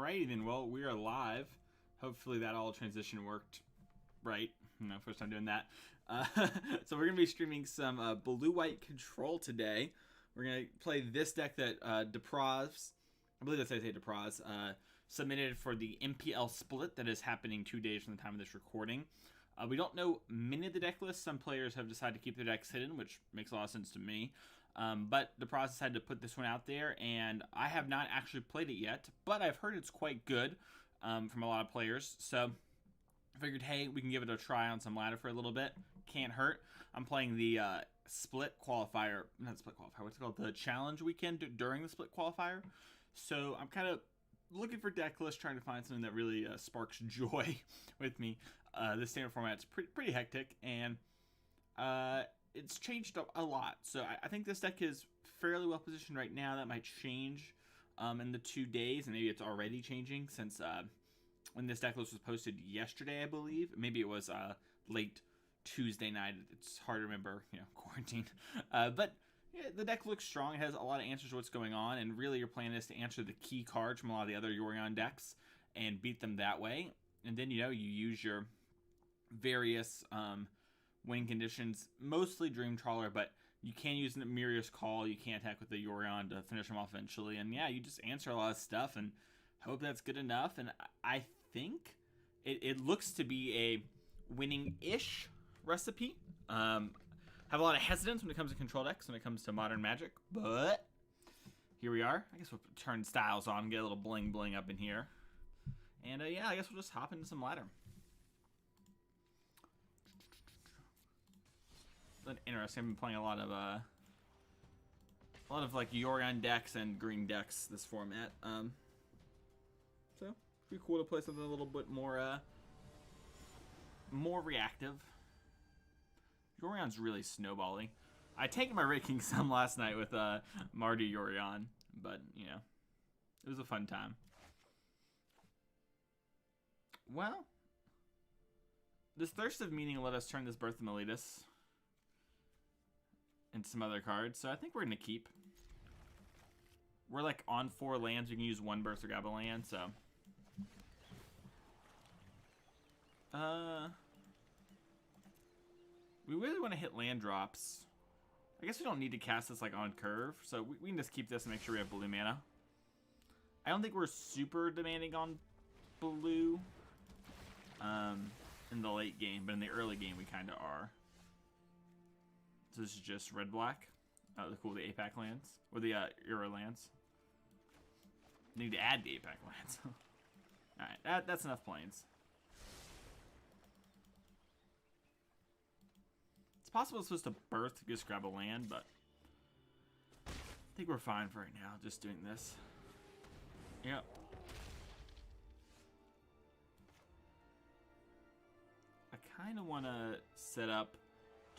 Alrighty then, well, we are live. Hopefully that all transition worked right. First time doing that. So we're going to be streaming some blue-white control today. We're going to play this deck that Depraz, I believe that's how I say Depraz, submitted for the MPL split that is happening 2 days from the time of this recording. We don't know many of the deck lists. Some players have decided to keep their decks hidden, which makes a lot of sense to me. But the process had to put this one out there, and I have not actually played it yet, but I've heard it's quite good from a lot of players. So I figured, hey, we can give it a try on some ladder for a little bit. Can't hurt. I'm playing the split qualifier, not split qualifier, what's it called? The challenge weekend during the split qualifier. So I'm kind of looking for deck lists, trying to find something that really sparks joy with me. The standard format's pretty hectic, and it's changed a lot. So I think this deck is fairly well positioned right now. That might change in the 2 days, and maybe it's already changing since when this deck list was posted yesterday, I believe. Maybe it was late Tuesday night. It's hard to remember, quarantine. But yeah, the deck looks strong. It has a lot of answers to what's going on, and really your plan is to answer the key cards from a lot of the other Yorion decks and beat them that way. And then, you use your various win conditions, mostly Dream Trawler, but you can use Miria's Call. You can attack with the Yorion to finish them off eventually. And yeah, you just answer a lot of stuff and hope that's good enough. And I think it looks to be a winning-ish recipe. Have a lot of hesitance when it comes to control decks, when it comes to Modern Magic, but here we are. I guess we'll turn styles on, get a little bling bling up in here. And yeah, I guess we'll just hop into some ladder. Interesting. I've been playing a lot of like Yorion decks and green decks this format. So it'd be cool to play something a little bit more reactive. Yorion's really snowballing. I taken my ranking some last night with Mardu Yorion, but it was a fun time. Well, this Thirst of Meaning let us turn this Birth of Meletus and some other cards, so I think we're gonna keep. We're like on 4 lands. You can use 1 burst or grab a land, so we really want to hit land drops. I guess we don't need to cast this like on curve, so we can just keep this and make sure we have blue mana. I don't think we're super demanding on blue in the late game, but in the early game we kind of are. So this is just red-black. The the APAC lands. Or the Euro lands. Need to add the APAC lands. Alright, that's enough planes. It's possible it's supposed to birth to just grab a land, but I think we're fine for right now, just doing this. Yep. I kind of want to set up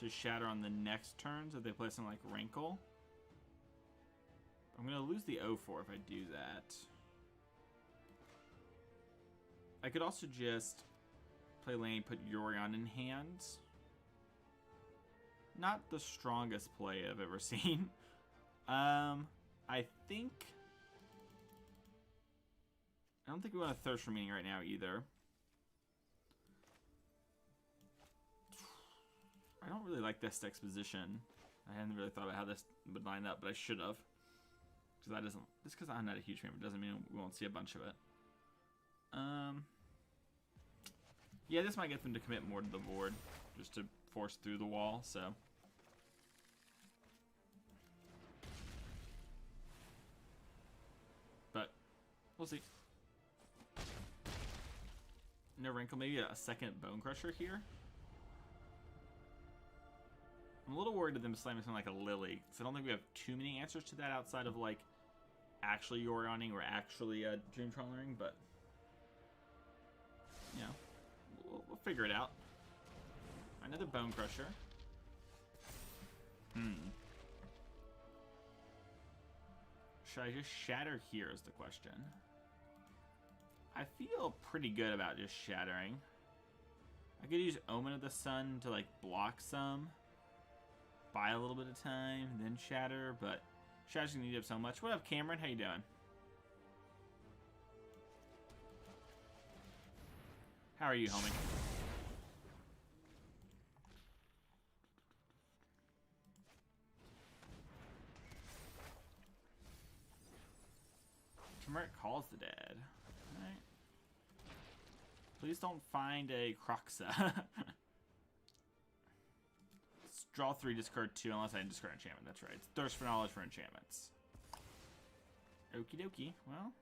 to shatter on the next turns if they play something like Rankle. I'm going to lose the 0-4 if I do that. I could also just play lane, put Yorion in hand. Not the strongest play I've ever seen. I don't think we want to Thirst for Meaning right now either. I don't really like this deck's position. I hadn't really thought about how this would line up, but I should have. Just because I'm not a huge fan, it doesn't mean we won't see a bunch of it. Yeah, this might get them to commit more to the board, just to force through the wall, so. But, we'll see. No Wrinkle, maybe a second Bone Crusher here. I'm a little worried of them slamming something like a Lily, because I don't think we have too many answers to that outside of, like, actually Yorioning or actually Dream Trawlering, but, we'll figure it out. Another Bone Crusher. Should I just shatter here is the question. I feel pretty good about just shattering. I could use Omen of the Sun to, like, block some. Buy a little bit of time, then shatter, but Shatter's gonna eat up so much. What up, Cameron? How you doing? How are you, homie? Turmeric calls the dead. Alright. Please don't find a Croxa. Draw 3, discard 2, unless I discard enchantment. That's right. It's Thirst for Knowledge for enchantments. Okie dokie. Well.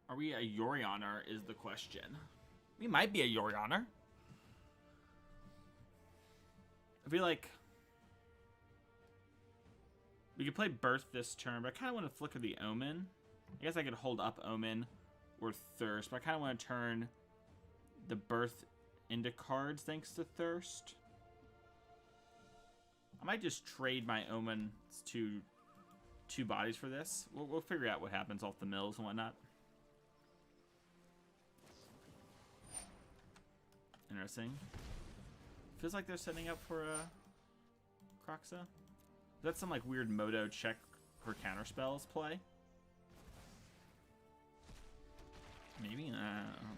Are we a Yorianer is the question. We might be a Yorianer. I feel like we could play Birth this turn, but I kind of want to flicker the Omen. I guess I could hold up Omen or Thirst, but I kind of want to turn the Birth into cards thanks to Thirst. I might just trade my Omen to 2 bodies for this. We'll figure out what happens off the mills and whatnot. Interesting. Feels like they're setting up for a Croxa. Is that some like weird Moto check for counter spells play? Maybe?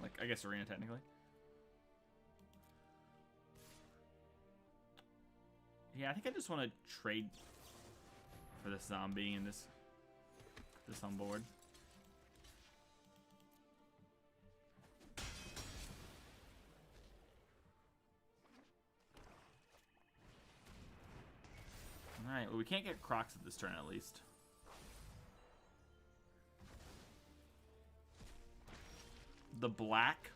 Like I guess Arena technically. Yeah, I think I just want to trade for this zombie and this on board. Alright, well we can't get Crocs at this turn at least. The black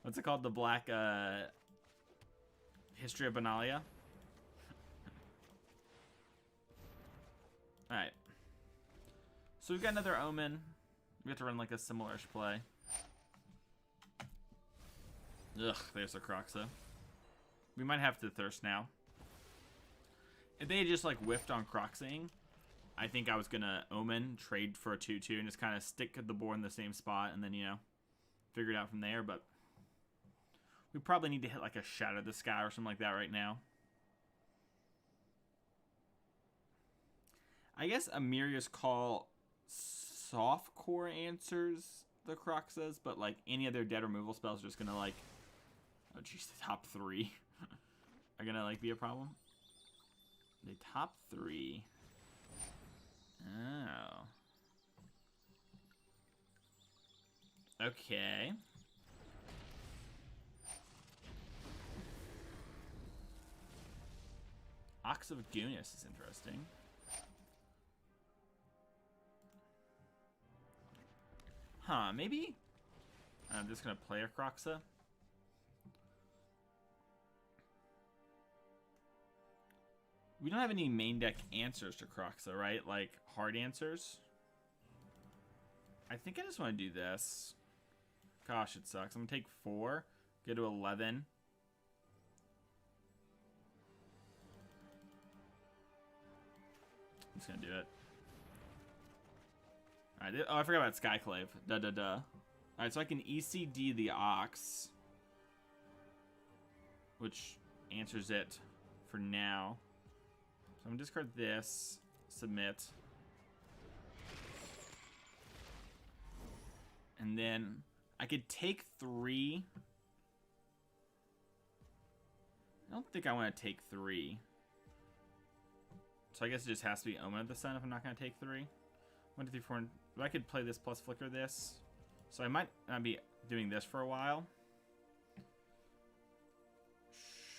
what's it called? The black History of Benalia. Alright. So we've got another Omen. We have to run like a similar-ish play. Ugh, there's a Croxa. We might have to Thirst now. If they had just like whiffed on Croxing, I think I was gonna Omen, trade for a 2/2, and just kind of stick the board in the same spot, and then, you know, figure it out from there. But we probably need to hit like a Shadow the Sky or something like that right now. I guess Amiria's Call softcore answers the Croxas, but like any other dead removal spells are just gonna like, oh jeez, the top 3 are gonna like be a problem. The top 3. Oh. Okay. Ox of Guinness is interesting. Huh, maybe? I'm just gonna play a Croxa. We don't have any main deck answers to Croxa, right? Like, hard answers. I think I just want to do this. Gosh, it sucks. I'm gonna take 4, go to 11. I'm just gonna do it. Alright, oh, I forgot about Skyclave. Alright, so I can ECD the Ox, which answers it for now. So I'm gonna discard this, submit. And then I could take 3. I don't think I want to take 3. So I guess it just has to be Omen of the Sun if I'm not gonna take 3. 1, 2, 3, 4. But I could play this plus flicker this. So I might not be doing this for a while.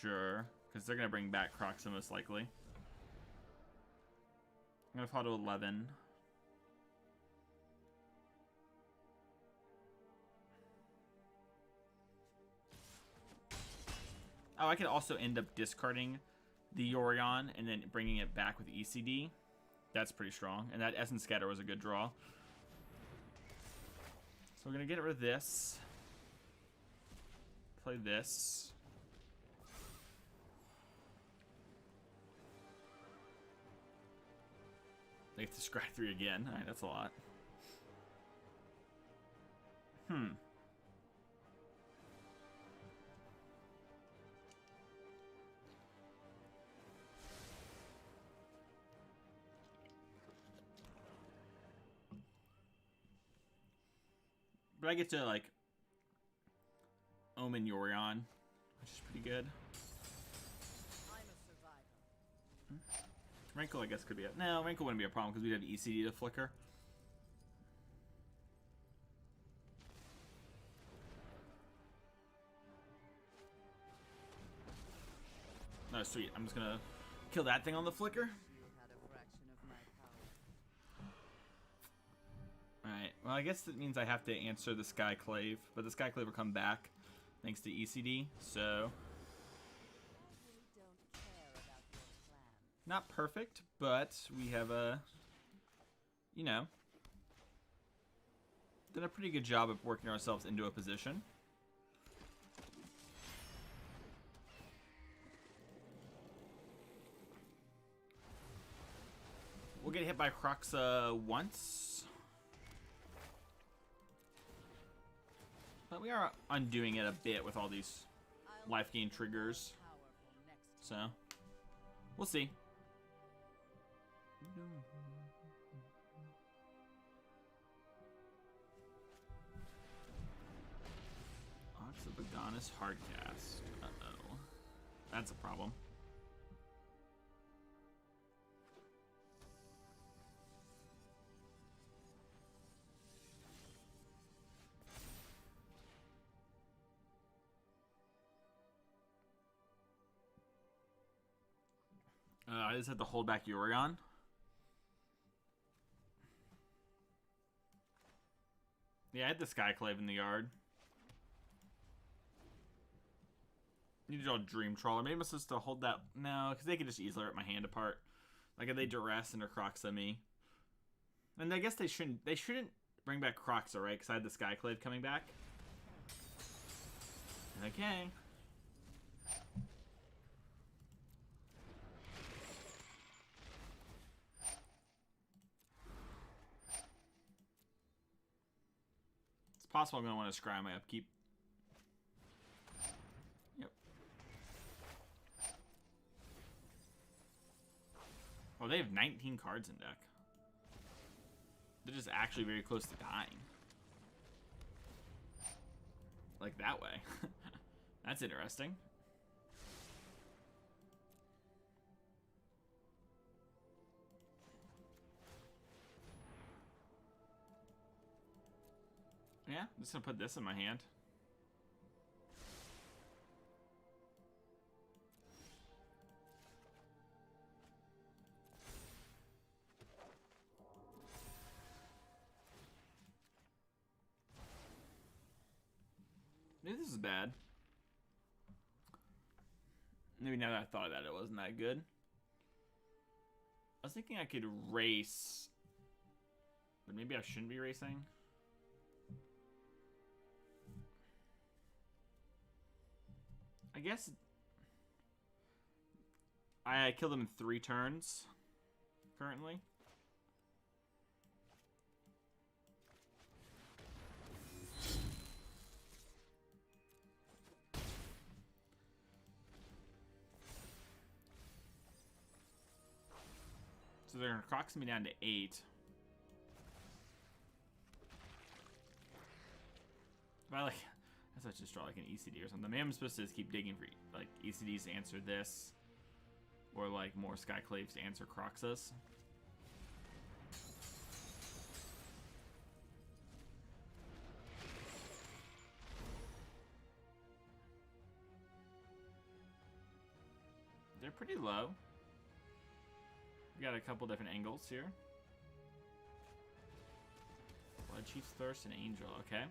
Sure. Because they're going to bring back Croxa most likely. I'm going to fall to 11. Oh, I could also end up discarding the Yorion and then bringing it back with ECD. That's pretty strong. And that Essence Scatter was a good draw. So we're going to get rid of this. Play this. They have to scry 3 again. Alright, that's a lot. But I get to, like, Omen Yorion, which is pretty good. Rankle, I guess, could be a... No, Rankle wouldn't be a problem because we'd have ECD to flicker. Oh, sweet. I'm just gonna kill that thing on the flicker. Alright, well, I guess that means I have to answer the Skyclave, but the Skyclave will come back thanks to ECD, so... Not perfect, but we have a, you know, done a pretty good job of working ourselves into a position. We'll get hit by Croxa once. But we are undoing it a bit with all these life gain triggers. So, we'll see. Ox of Agonis Hardcast. Uh-oh. That's a problem. I just had to hold back Yorion. Yeah, I had the Skyclave in the yard. Need to draw Dream Trawler. Maybe I'm supposed to hold that. No, because they could just easily rip my hand apart. Like if they duress and or Croxa me. And I guess they shouldn't bring back Croxa, right? Because I had the Skyclave coming back. Okay. It's possible I'm going to want to scry my upkeep. Yep. Oh, they have 19 cards in deck. They're just actually very close to dying. Like that way. That's interesting. Yeah, I'm just gonna put this in my hand. Maybe this is bad. Maybe now that I thought of that, it wasn't that good. I was thinking I could race, but maybe I shouldn't be racing. I guess I killed him in 3 turns currently. So they're gonna Crox me down to 8. But I guess I should just draw like an ECD or something. Maybe I'm supposed to just keep digging for like ECDs to answer this, or like more Skyclaves to answer Croxas. They're pretty low. We got a couple different angles here. Blood Chief's Thirst and Angel, okay.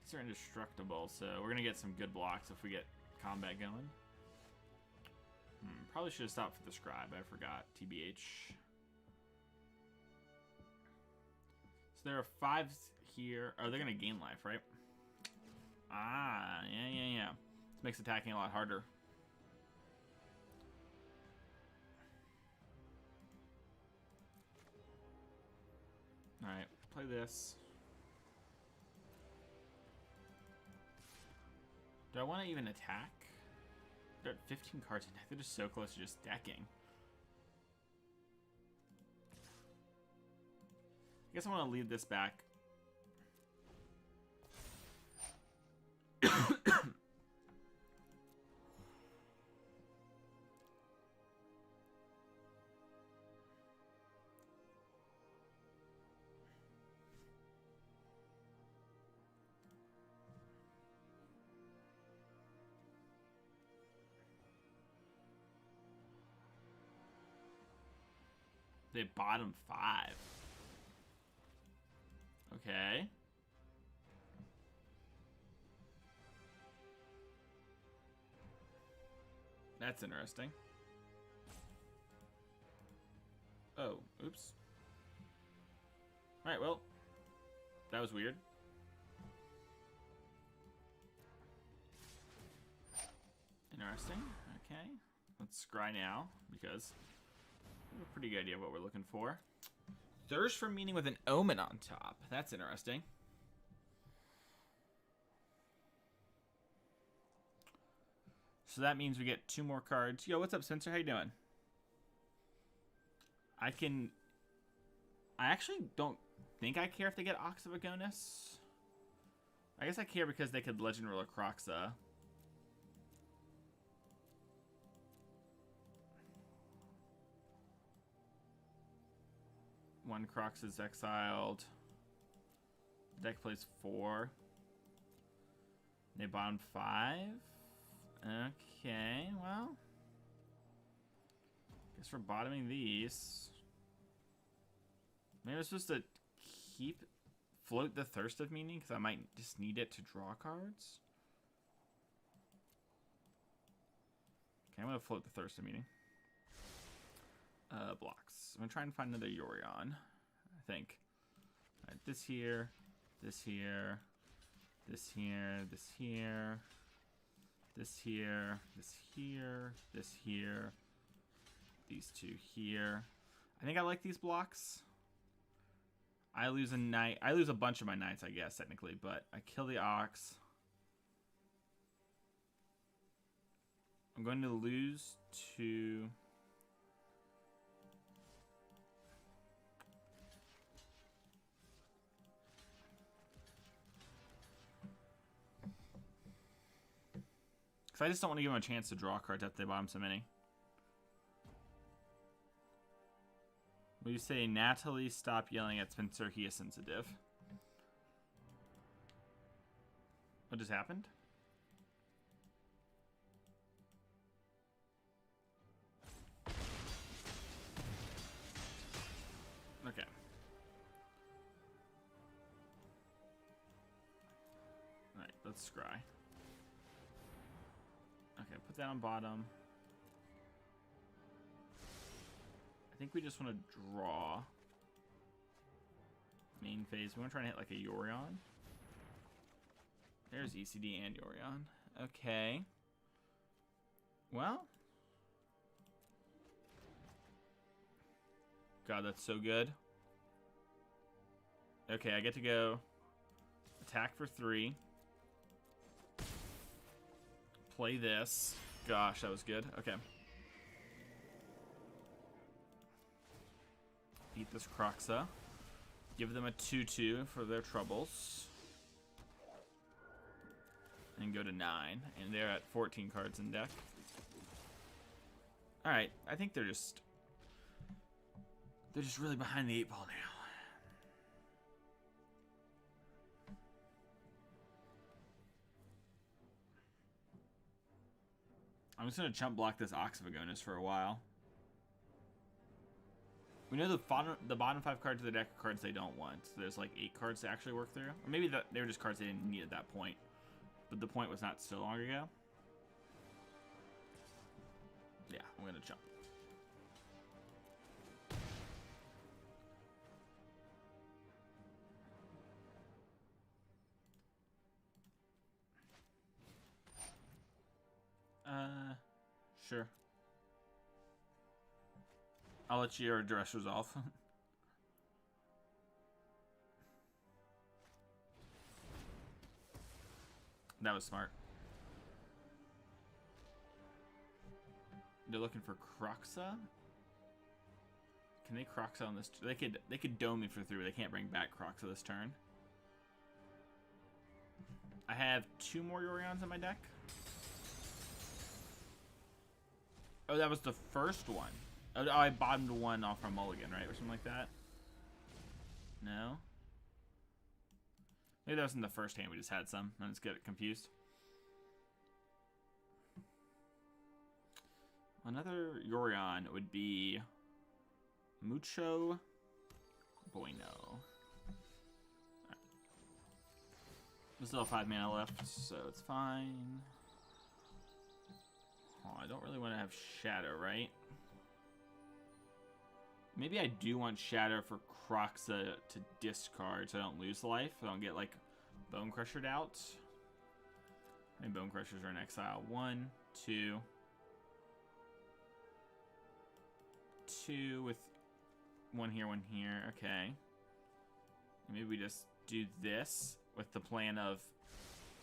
These are indestructible, so we're gonna get some good blocks if we get combat going. Probably should have stopped for the Scribe, I forgot, TBH. So there are 5 here. Oh, they're gonna gain life, right? Ah, yeah. This makes attacking a lot harder. Alright, play this. Do I want to even attack? They're at 15 cards in deck. They're just so close to just decking. I guess I want to leave this back They bottom 5. Okay. That's interesting. Oh, oops. Alright, well. That was weird. Interesting. Okay. Let's scry now, because we have a pretty good idea of what we're looking for. Thirst for Meaning with an Omen on top. That's interesting. So that means we get 2 more cards. Yo, what's up, Spencer? How you doing? I actually don't think I care if they get Ox of Agonis. I guess I care because they could Legend Roll a Croxa. One Crox is exiled. Deck plays 4. They bottom 5. Okay, well. Guess we're bottoming these. Maybe I'm supposed to float the Thirst of Meaning, because I might just need it to draw cards. Okay, I'm going to float the Thirst of Meaning. Blocks. I'm going to try and find another Yorion, I think. All right, this here, this here, this here, this here, this here, this here, this here, these 2 here. I think I like these blocks. I lose a knight. I lose a bunch of my knights, I guess, technically, but I kill the Ox. I'm going to lose to... I just don't want to give them a chance to draw cards after they bottom so many. Will you say, Natalie, stop yelling at Spencer? He is sensitive. What just happened? Okay. Alright, let's scry. Okay, put that on bottom. I think we just want to draw. Main phase. We want to try and hit like a Yorion. There's ECD and Yorion. Okay. Well. God, that's so good. Okay, I get to go attack for 3. Play this. Gosh, that was good. Okay. Beat this Croxa. Give them a 2/2 for their troubles. And go to 9. And they're at 14 cards in deck. Alright, I think they're just really behind the 8 ball now. I'm just going to chump block this Ox of Agonis for a while. We know the bottom 5 cards of the deck are cards they don't want. So there's like 8 cards to actually work through. Or maybe they were just cards they didn't need at that point. But the point was not so long ago. Yeah, I'm going to chump. Sure. I'll let your address resolve. That was smart. They're looking for Croxa. Can they Croxa on this? They could dome me for 3, but they can't bring back Croxa this turn. I have 2 more Yorions in my deck. Oh, that was the first one. Oh, I bottomed 1 off from Mulligan, right? Or something like that. No? Maybe that was in the first hand. We just had some. I just get confused. Another Yorion would be Mucho bueno. Right. We still have 5 mana left, so it's fine. Oh, I don't really want to have Shadow, right? Maybe I do want Shadow for Kroxa to discard so I don't lose life. I don't get, like, Bone Crushered out. How many Bone Crushers are in exile? 1, 2. 2 with 1 here, 1 here. Okay. Maybe we just do this with the plan of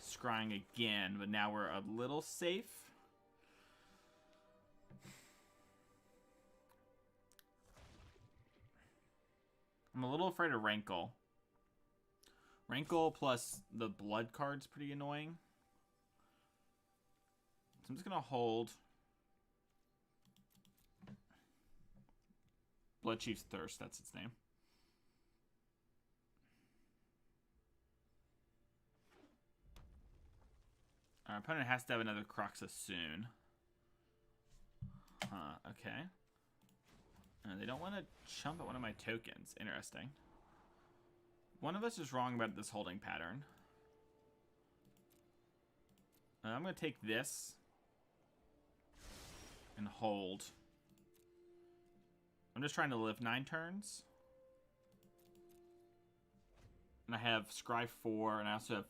scrying again, but now we're a little safe. I'm a little afraid of Rankle. Rankle plus the blood card's pretty annoying. So I'm just going to hold. Blood Chief's Thirst, that's its name. Our opponent has to have another Kroxa soon. Huh, okay. They don't want to chump at one of my tokens. Interesting. One of us is wrong about this holding pattern. I'm going to take this and hold. I'm just trying to live 9 turns. And I have Scry 4, and I also have...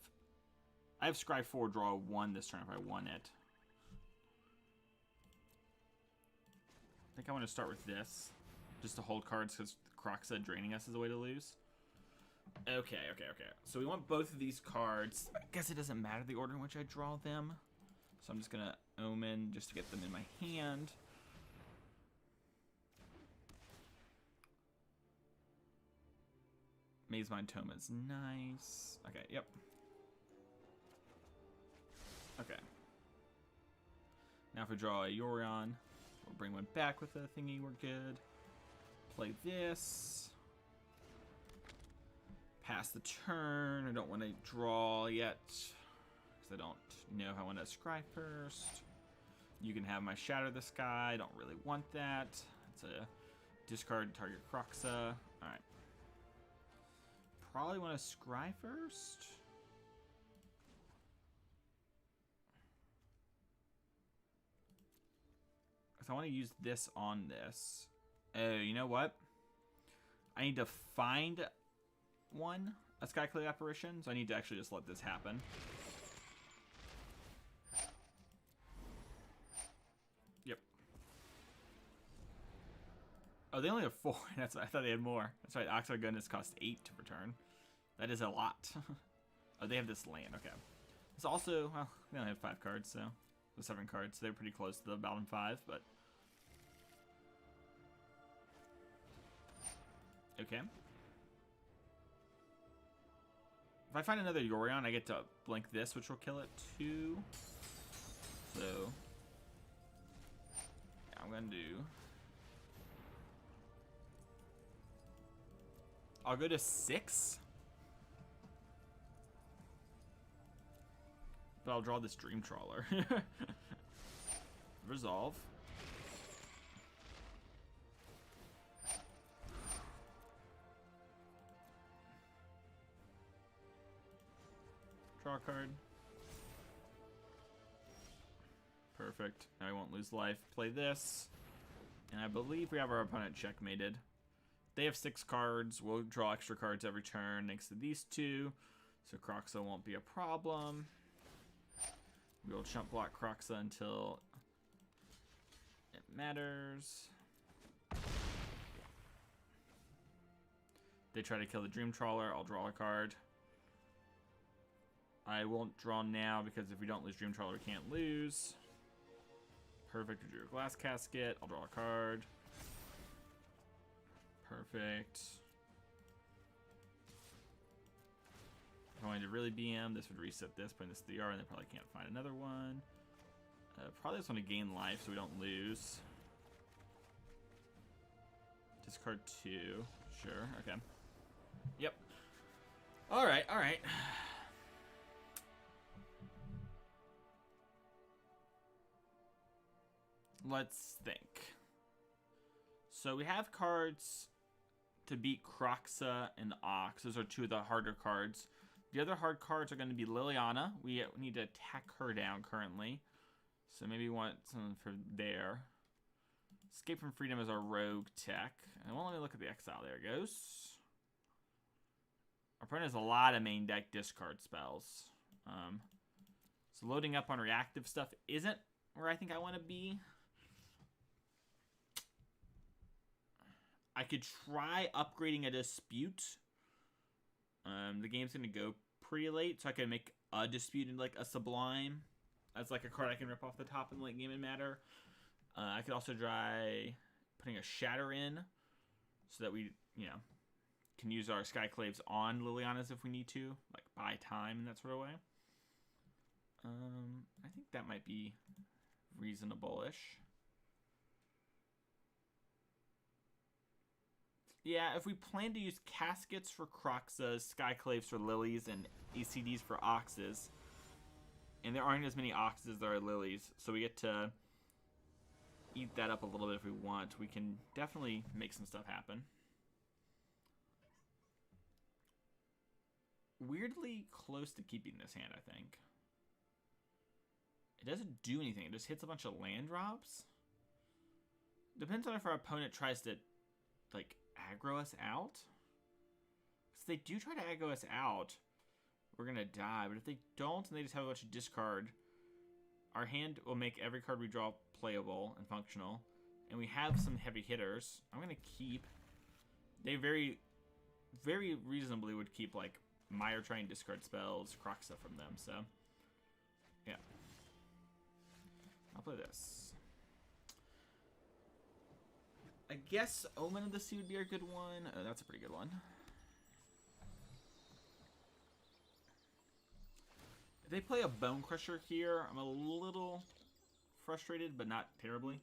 I have Scry 4, draw 1 this turn if I want it. I think I want to start with this. Just to hold cards because Kroxa draining us is a way to lose. Okay. So we want both of these cards. I guess it doesn't matter the order in which I draw them. So I'm just going to Omen just to get them in my hand. Maze Mind Tome is nice. Okay, yep. Okay. Now if we draw a Yorion, we'll bring one back with a thingy, we're good. Play this. Pass the turn. I don't want to draw yet, because I don't know how I want to scry first. You can have my Shatter the Sky. I don't really want that. It's a discard target Kroxa. Alright. Probably want to scry first. Because I want to use this on this. Oh, you know what? I need to find one, a Skyclave Apparition, so I need to actually just let this happen. Yep. Oh, they only have 4. That's I thought they had more. That's right. Oxide Goodness cost 8 to return. That is a lot. Oh, they have this land. Okay. It's also, well, they only have 5 cards, so the 7 cards. They're pretty close to the bottom 5, but okay. If I find another Yorion, I get to blink this, which will kill it too. So yeah, I'm gonna do. I'll go to 6. But I'll draw this Dream Trawler. Resolve. Draw a card. Perfect. Now I won't lose life. Play this. And I believe we have our opponent checkmated. They have 6 cards. We'll draw extra cards every turn next to these 2. So Kroxa won't be a problem. We'll chump block Kroxa until it matters. They try to kill the Dream Trawler. I'll draw a card. I won't draw now because if we don't lose Dream Trawler, we can't lose. Perfect. We drew a Glass Casket. I'll draw a card. Perfect. If I wanted to really BM, this would reset this, putting this to the yard, and they probably can't find another one. Probably just want to gain life so we don't lose. Discard 2. Sure, okay. Yep. Alright, alright. Let's think. So we have cards to beat Croxa and Ox. Those are two of the harder cards. The other hard cards are going to be Liliana. We need to attack her down currently. So maybe we want something for there. Escape from Freedom is our rogue tech. And well, let me look at the exile. There it goes. Our opponent has a lot of main deck discard spells. So loading up on reactive stuff isn't where I think I want to be. I could try upgrading a Dispute. The game's going to go pretty late, so I can make a Dispute into like a Sublime. That's like a card I can rip off the top in the late game and matter. I could also try putting a Shatter in so that we, can use our Skyclaves on Liliana's if we need to, like buy time in that sort of way. I think that might be reasonable-ish. Yeah, if we plan to use Caskets for Croxas, Skyclaves for Lilies, and ECDs for Oxes, and there aren't as many Oxes as there are Lilies, so we get to eat that up a little bit if we want. We can definitely make some stuff happen. Weirdly close to keeping this hand, I think. It doesn't do anything. It just hits a bunch of land drops. Depends on if our opponent tries to, like, aggro us out. If they do try to aggro us out, we're going to die. But if they don't and they just have a bunch of discard, our hand will make every card we draw playable and functional. And we have some heavy hitters. I'm going to keep... They very, very reasonably would keep, like, Mire trying discard spells, Croxa from them. So, yeah. I'll play this. I guess Omen of the Sea would be a good one. Oh, that's a pretty good one. If they play a Bone Crusher here, I'm a little frustrated, but not terribly.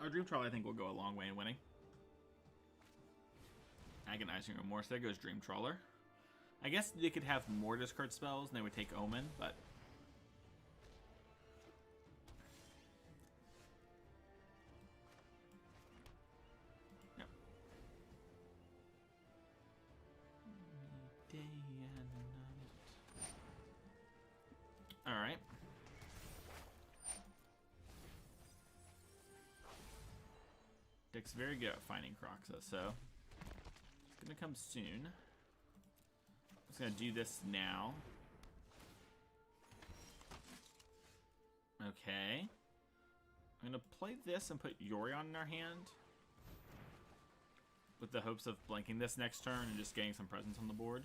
Our Dream Trawler, I think, will go a long way in winning. Agonizing Remorse. There goes Dream Trawler. I guess they could have more discard spells and they would take Omen, but... Yep. Day and night. Alright. Dick's very good at finding Croxa, so... It's gonna come soon. I'm just gonna do this now. Okay. I'm gonna play this and put Yorion in our hand. With the hopes of blanking this next turn and just getting some presence on the board.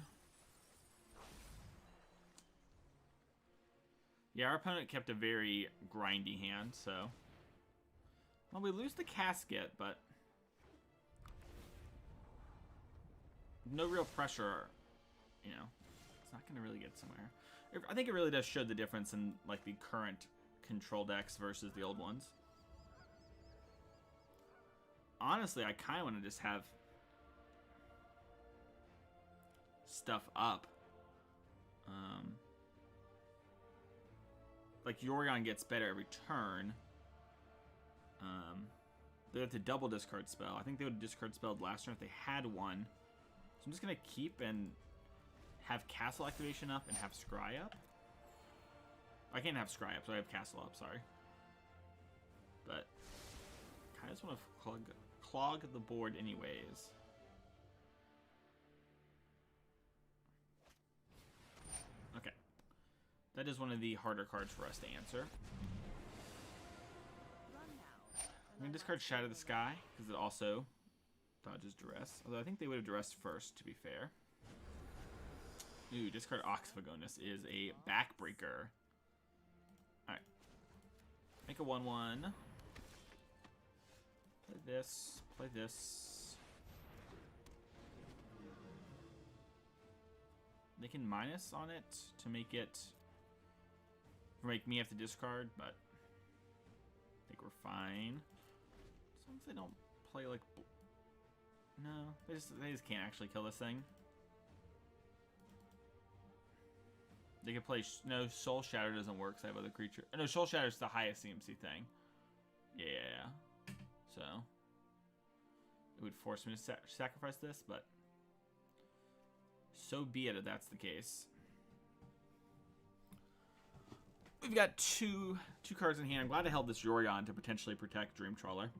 Yeah, our opponent kept a very grindy hand, so... Well, we lose the Casket, but... No real pressure, it's not going to really get somewhere. I think it really does show the difference in, like, the current control decks versus the old ones. Honestly, I kind of want to just have stuff up. Like, Yorion gets better every turn. They have to double discard spell. I think they would have discard spelled last turn if they had one. So I'm just going to keep and have Castle activation up and have Scry up. I can't have Scry up, so I have Castle up, sorry. But I just want to clog the board anyways. Okay. That is one of the harder cards for us to answer. I'm going to discard Shadow the Sky, because it also dodges Duress. Although I think they would have Duress first, to be fair. Ooh, discard Oxfagonus is a backbreaker. Alright. Make a 1-1. Play this. Play this. They can minus on it to make it... make me have to discard, but... I think we're fine. As long as they don't play like... No, they just can't actually kill this thing. They can play... No, Soul Shatter doesn't work because I have other creature... No, Soul Shatter is the highest CMC thing. Yeah. So it would force me to sacrifice this, but so be it if that's the case. We've got two cards in hand. I'm glad I held this Yorion to potentially protect Dream Trawler.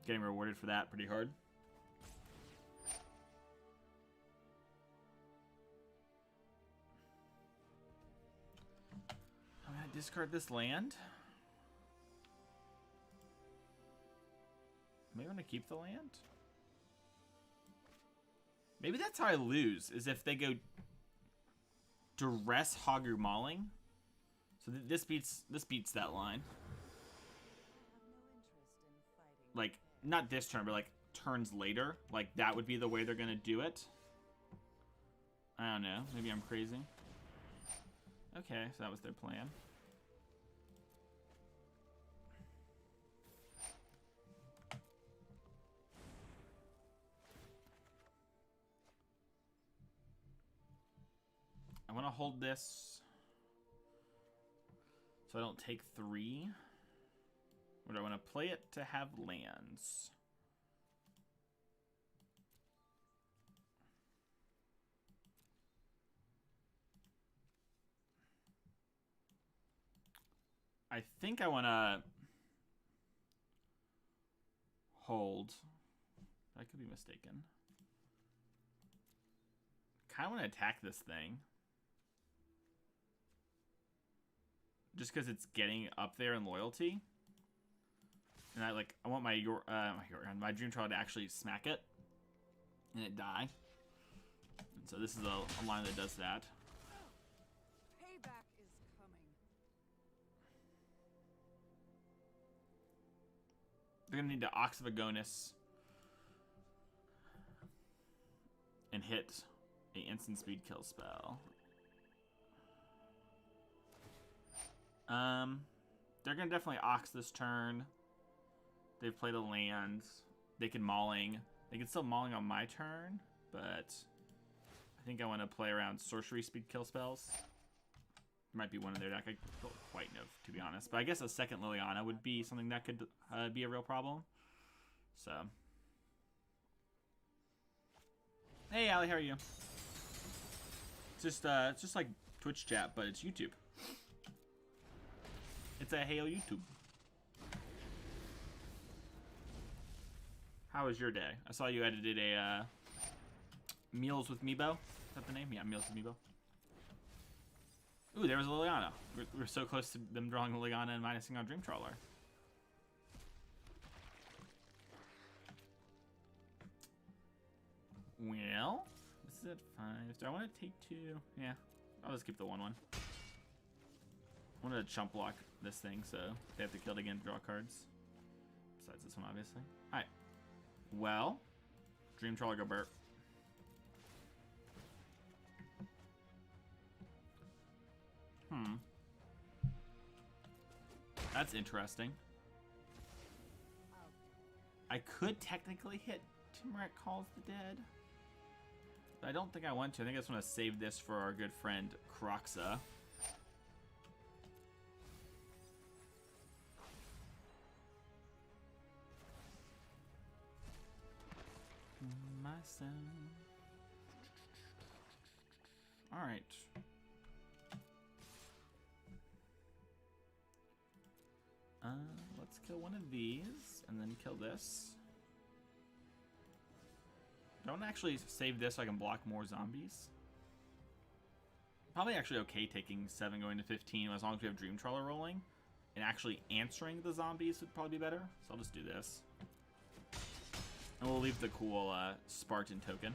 Getting rewarded for that pretty hard. I'm gonna discard this land. Maybe I'm gonna keep the land. Maybe that's how I lose, is if they go Duress Hagu Mauling. So this beats that line. Like, not this turn, but like turns later. Like, that would be the way they're gonna do it. I don't know. Maybe I'm crazy. Okay, so that was their plan. I want to hold this so I don't take 3. Or do I want to play it to have lands? I think I want to hold. I could be mistaken. Kind of want to attack this thing. Just because it's getting up there in loyalty. And I want my Dream Trawler to actually smack it. And it die. And so this is a line that does that. Payback is coming. They're going to need to Ox of Agonis. And hit a instant speed kill spell. They're gonna definitely Ox this turn. They've played a land. They can Mauling. They can still Mauling on my turn, but I think I want to play around sorcery speed kill spells. There might be one in their deck. I don't quite know, to be honest. But I guess a second Liliana would be something that could be a real problem. So, hey, Allie, how are you? It's just like Twitch chat, but it's YouTube. It's a Hail YouTube. How was your day? I saw you edited a Meals with Meebo. Is that the name? Yeah, Meals with Meebo. Ooh, there was a Liliana. We're so close to them drawing a Liliana and minusing on Dream Trawler. Well, this is at 5. Do I want to take 2? Yeah, I'll just keep the 1/1. I wanted to chump block this thing, so they have to kill it again to draw cards. Besides this one, obviously. Alright. Well, Dream Trawler go burp. That's interesting. I could technically hit Timrak Calls the Dead. But I don't think I want to. I think I just want to save this for our good friend Kroxa. My son. Alright. Let's kill one of these and then kill this. Don't actually save this so I can block more zombies. Probably actually okay taking 7 going to 15 as long as we have Dream Trawler rolling. And actually answering the zombies would probably be better. So I'll just do this. And we'll leave the cool Spartan token.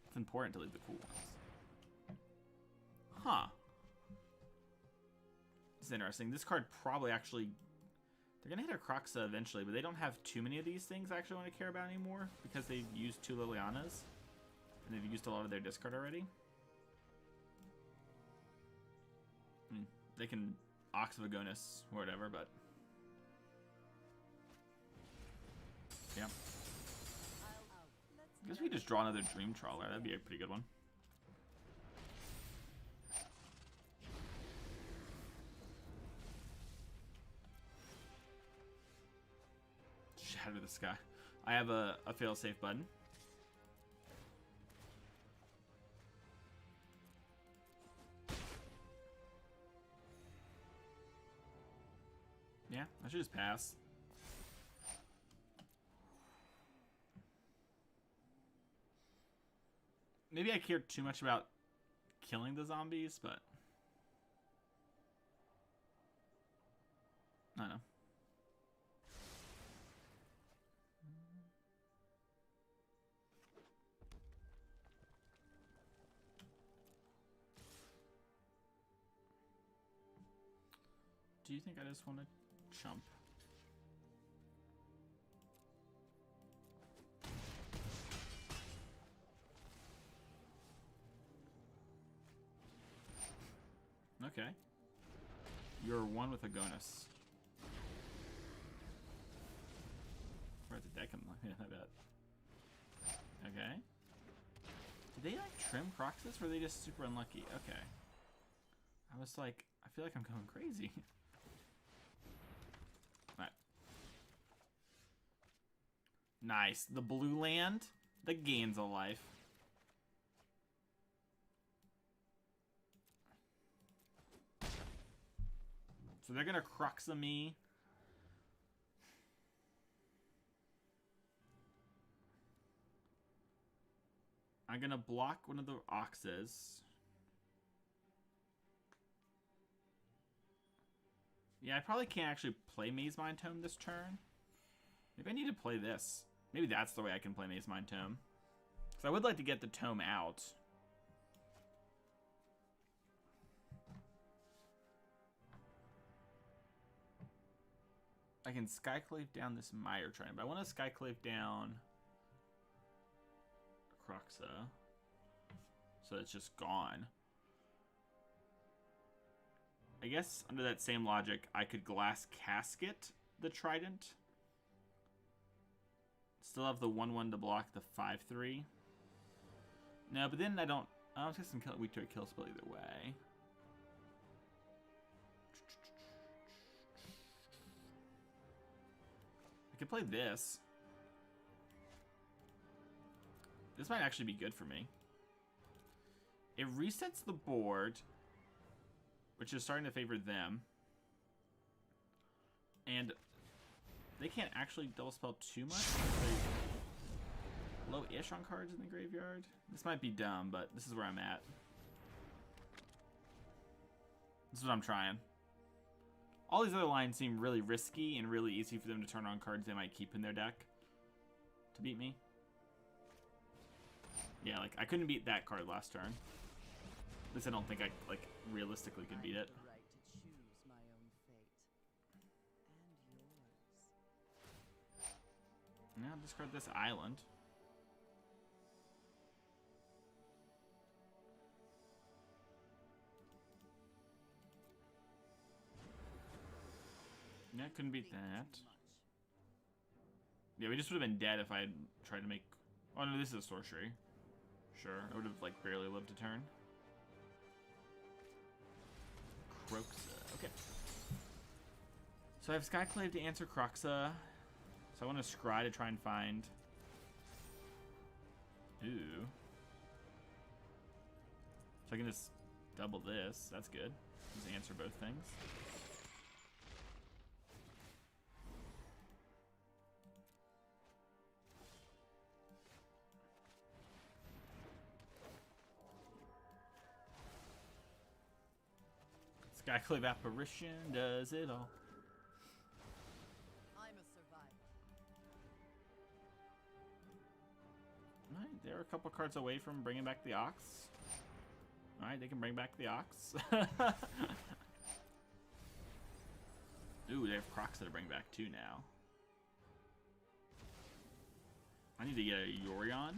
It's important to leave the cool ones. Huh. This is interesting. This card probably actually... They're going to hit a Kroxa eventually, but they don't have too many of these things I actually want to care about anymore because they've used 2 Lilianas. And they've used a lot of their discard already. They can Ox of Agonis or whatever, but... Yeah. I guess we just draw another Dream Trawler. That'd be a pretty good one. this guy. I have a fail-safe button. Yeah, I should just pass. Maybe I care too much about killing the zombies, but I don't know. Do you think I just want to jump? Okay. You're one with a bonus. Where's the deck? Yeah, I bet. Okay. Did they like trim Croxus, or were they just super unlucky? Okay. I was like, I feel like I'm going crazy. Alright. Nice. The blue land that gains a life. So they're gonna Croxa me. I'm gonna block one of the Oxes. Yeah, I probably can't actually play Maze Mind Tome this turn. Maybe I need to play this. Maybe that's the way I can play Maze Mind Tome. Because I would like to get the Tome out. I can Skyclave down this Mire Train, but I want to Skyclave down Croxa. So it's just gone. I guess under that same logic, I could Glass Casket the Trident. Still have the 1/1 to block the 5/3. No, but then I don't get some weak to a kill spell either way. I could play this. This might actually be good for me. It resets the board, which is starting to favor them. And they can't actually double spell too much. They're low-ish on cards in the graveyard. This might be dumb, but this is where I'm at. This is what I'm trying. All these other lines seem really risky and really easy for them to turn on cards they might keep in their deck to beat me. Yeah, like, I couldn't beat that card last turn. At least I don't think I, like, realistically could beat it. Now discard this island. Yeah, couldn't beat that. Yeah, we just would have been dead if I had tried to make... Oh no, this is a sorcery. Sure, I would have like barely lived a turn. Croxa. Okay. So I have Skyclave to answer Croxa. So I want to scry to try and find... Ooh. So I can just double this. That's good. Just answer both things. Skyclave Apparition does it all. I'm a survivor. Alright, they're a couple cards away from bringing back the Ox. Alright, they can bring back the Ox. Ooh, they have Croxa to bring back too now. I need to get a Yorion.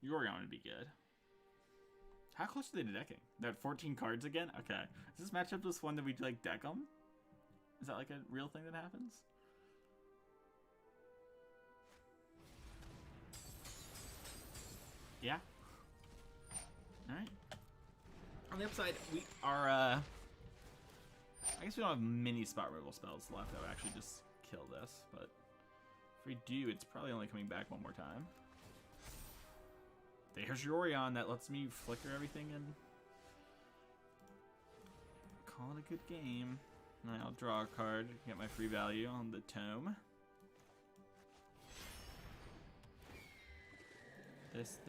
Yorion would be good. How close are they to decking? They're at 14 cards again? Okay. Is this matchup just one that we like deck them? Is that like a real thing that happens? Yeah. Alright. On the upside, we are, I guess we don't have many spot removal spells left that would actually just kill this, but if we do, it's probably only coming back one more time. There's Yorion that lets me flicker everything and call it a good game. And I'll draw a card, get my free value on the tome. This.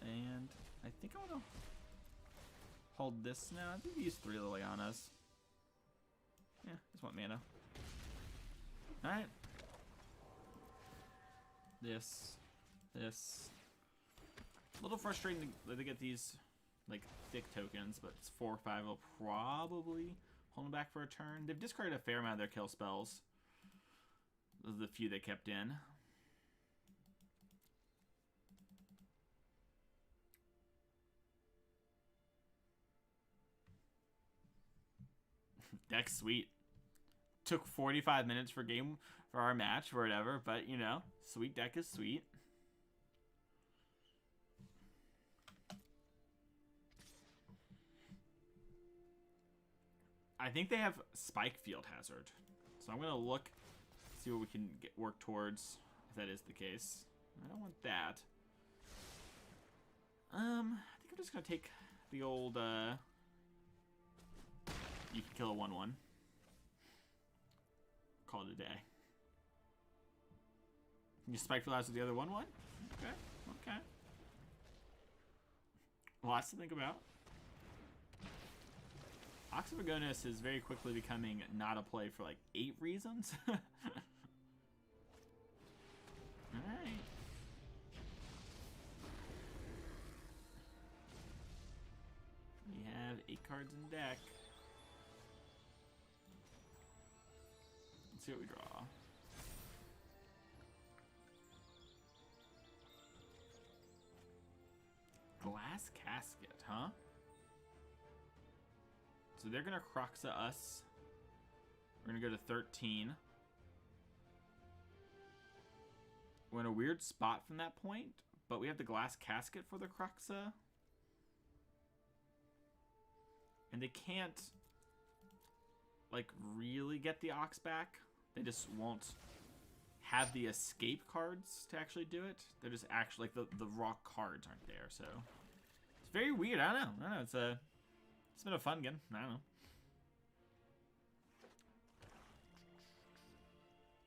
And I think I want to hold this now. I think we use 3 Lilianas. Yeah, just want mana. Alright. This. A little frustrating to get these like thick tokens, but it's 4 or 5 will probably hold them back for a turn. They've discarded a fair amount of their kill spells. Those are the few they kept in. Deck's sweet. Took 45 minutes for our match or whatever, but you know, sweet deck is sweet. I think they have Spike Field Hazard, so I'm gonna look, see what we can work towards if that is the case. I don't want that. I think I'm just gonna take the old you can kill a 1/1. Call it a day. You Spike Field Hazard the other 1/1? Okay. Lots to think about. Ox of Agonis is very quickly becoming not a play for like 8 reasons. Alright. We have 8 cards in deck. Let's see what we draw. Glass Casket, huh? So they're gonna Croxa us. We're gonna go to 13. We're in a weird spot from that point, but we have the Glass Casket for the Croxa. And they can't, like, really get the Ox back. They just won't have the escape cards to actually do it. They're just actually, like, the raw cards aren't there, so. It's very weird, I don't know, it's been a fun game. I don't know.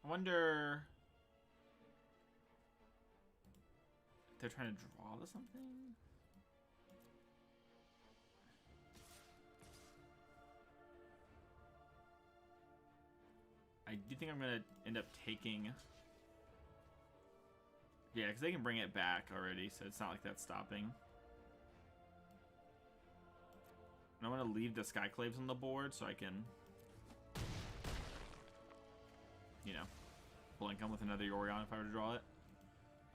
I wonder if they're trying to draw to something? I do think I'm going to end up taking... Yeah, because they can bring it back already, so it's not like that's stopping. And I want to leave the Skyclaves on the board so I can, you know, blink them with another Yorion if I were to draw it.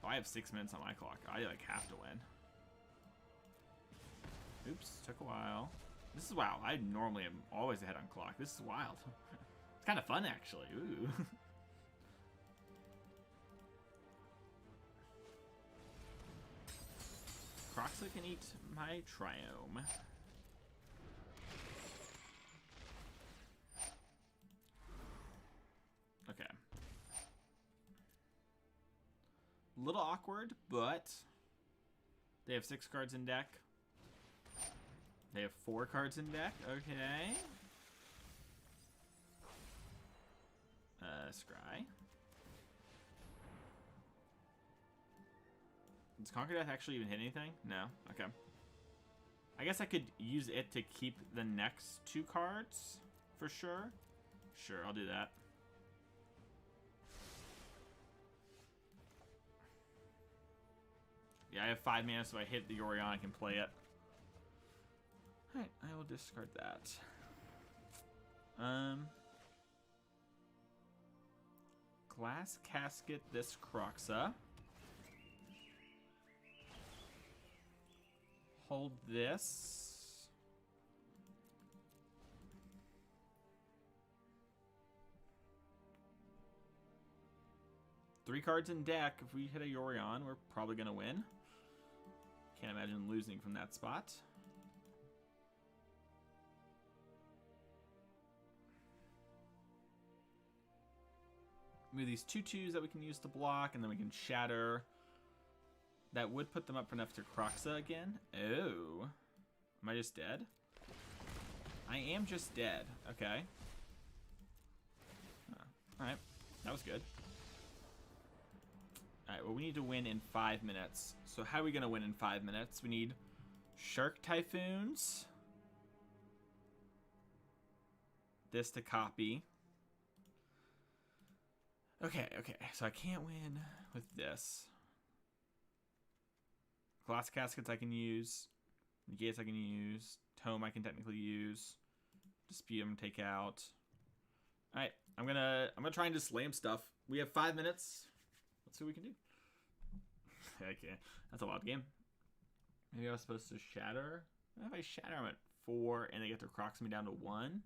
Oh, I have 6 minutes on my clock. I, like, have to win. Oops, took a while. This is wild. I normally am always ahead on clock. This is wild. It's kind of fun, actually. Ooh. Croxa can eat my Triome. Okay. A little awkward, but they have 6 cards in deck. They have 4 cards in deck. Okay. Scry. Does Conquer Death actually even hit anything? No. Okay. I guess I could use it to keep the next 2 cards for sure. Sure, I'll do that. Yeah, I have 5 mana, so I hit the Yorion, I can play it. Alright, I will discard that. Glass Casket this Croxa. Hold this. Three cards in deck. If we hit a Yorion, we're probably going to win. Can't imagine losing from that spot. We have these 2/2s that we can use to block, and then we can shatter. That would put them up for enough to Croxa again. Oh. Am I just dead? I am just dead. Okay. Alright. That was good. Alright, well, we need to win in 5 minutes. So how are we going to win in 5 minutes? We need Shark Typhoons. This to copy. Okay. So I can't win with this. Glass Caskets I can use. Negates I can use. Tome I can technically use. Dispute I'm gonna take out. Alright, I'm gonna try and just slam stuff. We have 5 minutes. Let's see what we can do. Okay, that's a wild game. Maybe I was supposed to shatter. If I shatter, I'm at 4, and they get their Crocs me down to 1.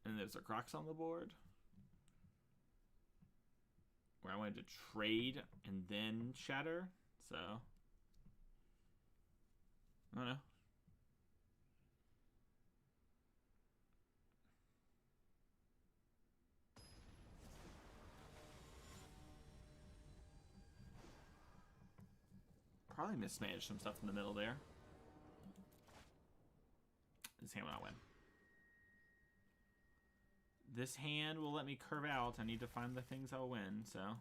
And there's a Crocs on the board. Where I wanted to trade and then shatter. So I don't know. Probably mismanaged some stuff in the middle there. This hand will not win. This hand will let me curve out. I need to find the things I'll win, so.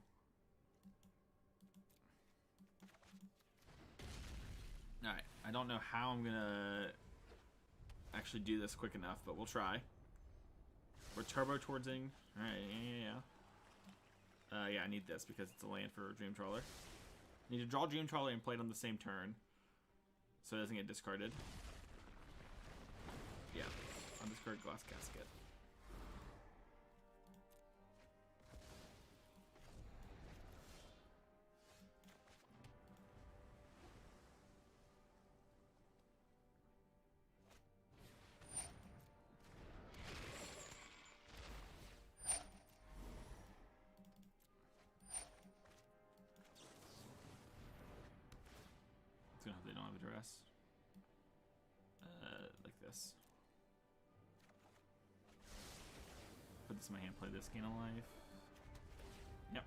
Alright, I don't know how I'm gonna actually do this quick enough, but we'll try. We're turbo towardsing. Alright, yeah, I need this because it's a land for Dream Trawler. I need to draw Dream Trawler and play it on the same turn, so it doesn't get discarded. Yeah, I'll discard Glass Casket. They don't have a dress. Like this. Put this in my hand, play this, gain a life. Yep.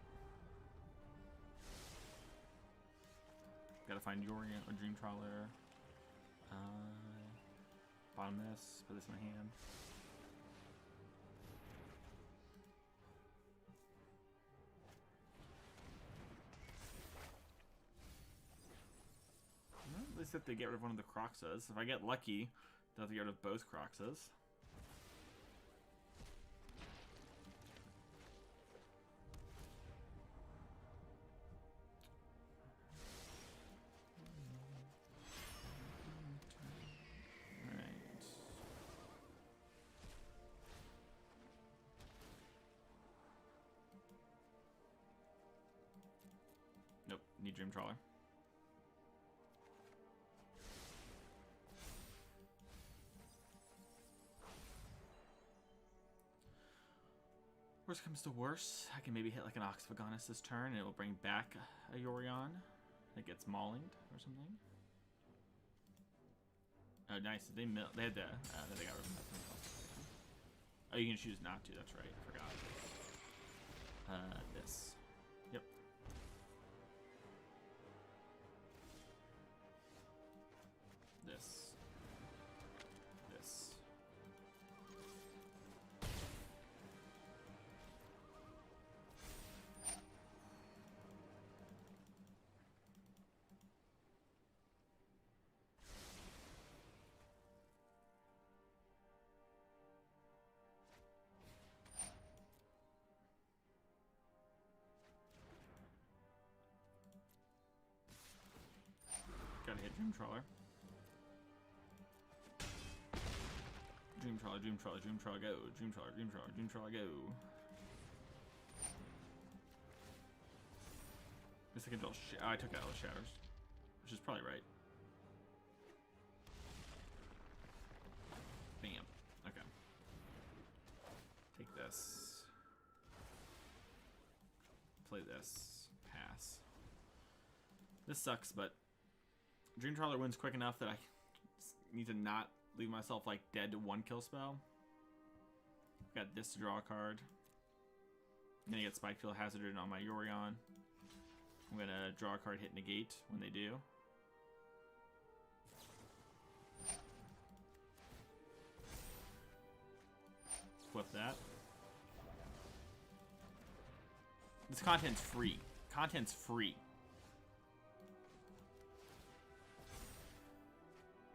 Gotta find Yorion or Dream Trawler. Bottom this, put this in my hand. At least if they get rid of one of the Croxas. If I get lucky, they'll have to get rid of both Croxas. Alright. Nope, need Dream Trawler. Worst comes to worst, I can maybe hit like an Oxvagonus this turn, and it will bring back a Yorion that gets maulinged or something. Oh, nice. They had the. They got rid of that. Oh, you can choose not to. That's right. I forgot. This. Yep. This. Gotta hit Dream Trawler. Dream Trawler, Dream Trawler, Dream Trawler, go. Dream Trawler, Dream Trawler, Dream Trawler, go. Guess I can draw. Oh, I took out all the shatters, which is probably right. Bam. Okay. Take this. Play this. Pass. This sucks, but Dream Trawler wins quick enough that I need to not leave myself like dead to one kill spell. Got this to draw a card. I'm gonna get Spike Field Hazarded on my Yorion. I'm gonna draw a card, hit negate when they do. Flip that. This content's free. Content's free.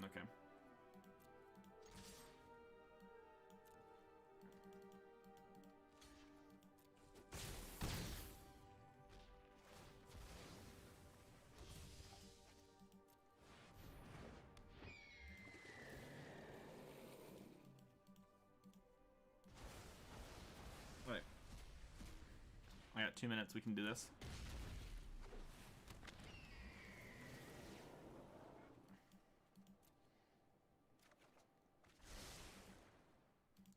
Okay. Wait. I got 2 minutes. We can do this.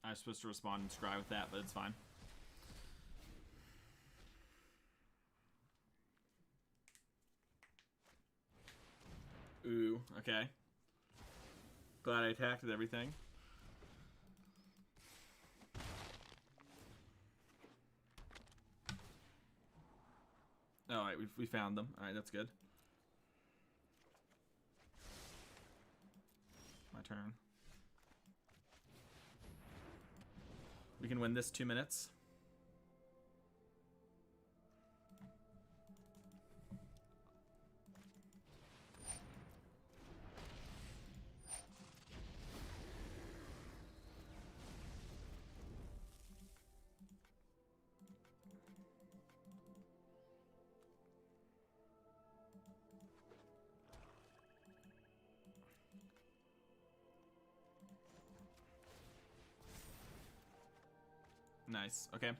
I was supposed to respond and scry with that, but it's fine. Ooh, okay. Glad I attacked with everything. Alright, we found them. Alright, that's good. My turn. We can win this 2 minutes. Nice. Okay.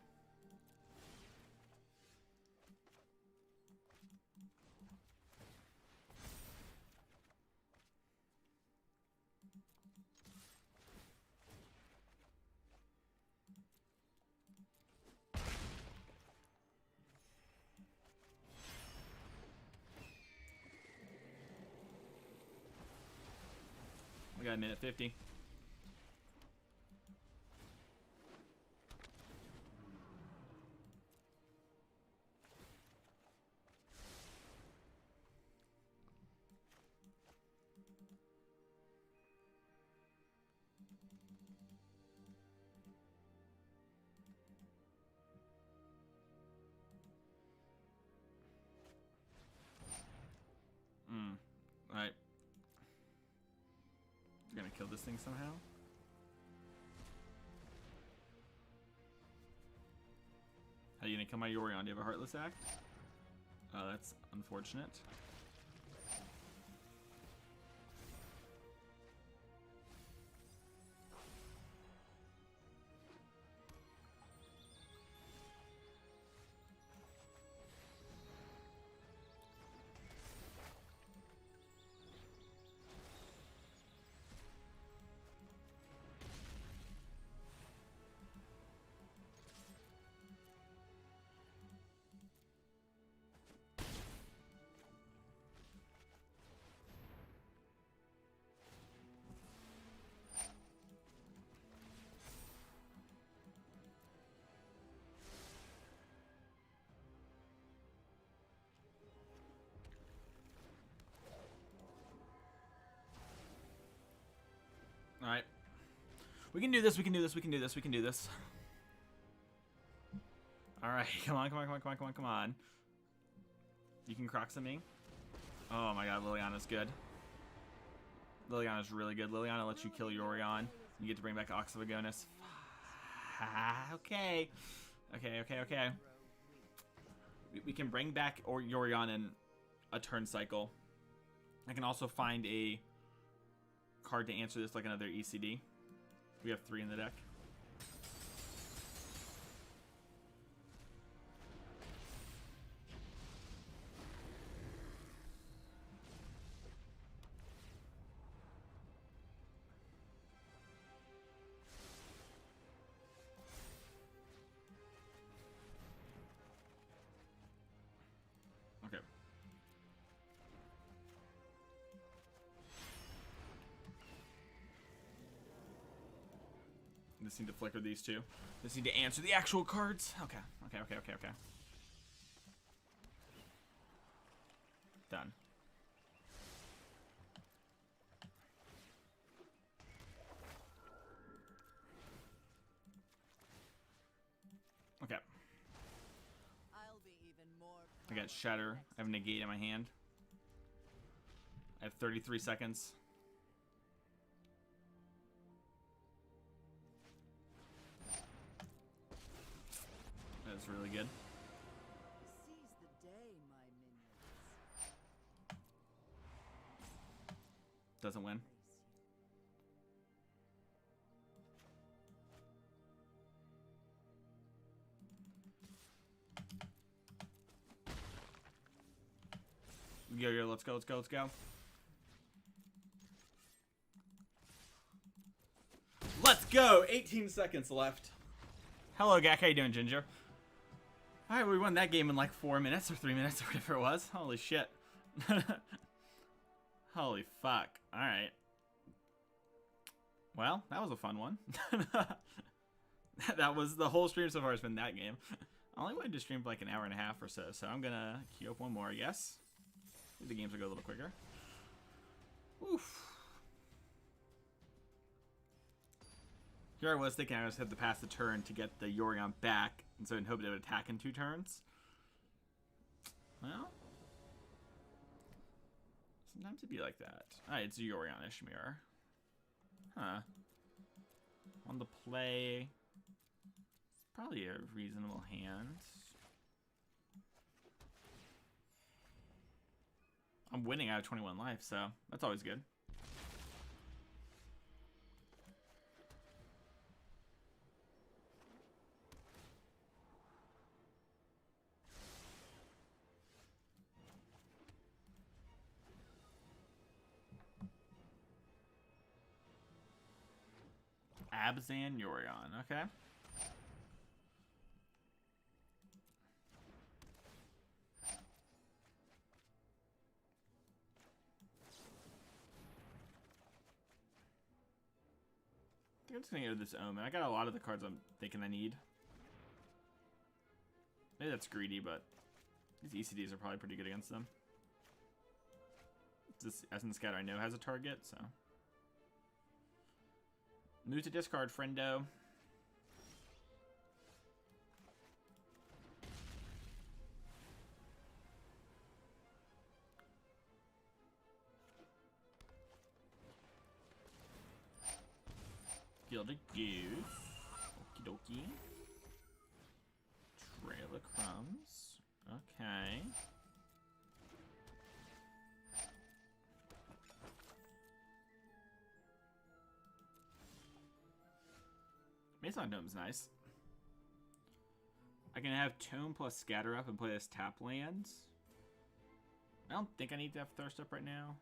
We got a minute 50. Alright. You're gonna kill this thing somehow? How are you gonna kill my Yorion? Do you have a Heartless Act? Oh, that's unfortunate. Alright. We can do this, we can do this, we can do this, we can do this. Alright, come on, come on, come on, come on, come on, come on. You can croc some me. Oh my god, Liliana's good. Liliana's really good. Liliana lets you kill Yorion. You get to bring back Ox of Agonis. Okay. Okay, okay, okay. We can bring back Yorion in a turn cycle. I can also find a card to answer this, like another ECD. We have 3 in the deck. Okay. just need to flicker these two. Just need to answer the actual cards. Okay. Done. Okay. I'll be even more I got Shatter. I have Negate in my hand. I have 33 seconds. That's really good. Seize the day, my minions. Doesn't win. Yo, let's go. Let's go! 18 seconds left. Hello, Gak. How you doing, Ginger? Alright, we won that game in like 4 minutes or 3 minutes or whatever it was. Holy shit. Holy fuck. Alright. Well, that was a fun one. That was the whole stream so far has been that game. I only wanted to stream for like an hour and a half or so, so I'm gonna queue up one more, I guess. The games will go a little quicker. Oof. Here I was thinking I just had to pass the turn to get the Yorion back, and so in hope it would attack in 2 turns. Well, sometimes it'd be like that. Alright, it's a Yorion Ishmir. Huh. On the play, it's probably a reasonable hand. I'm winning out of 21 life, so that's always good. Abzan Yorion, okay. I think I'm just gonna go to this Omen. I got a lot of the cards I'm thinking I need. Maybe that's greedy, but these ECDs are probably pretty good against them. This Essence Scatter I know has a target, so. Move to discard, friendo. Gilded Goose. Okie dokie. Trail of Crumbs. Okay. Maison Dome's nice. I can have Tome plus Scatter up and play this tap lands. I don't think I need to have Thirst up right now.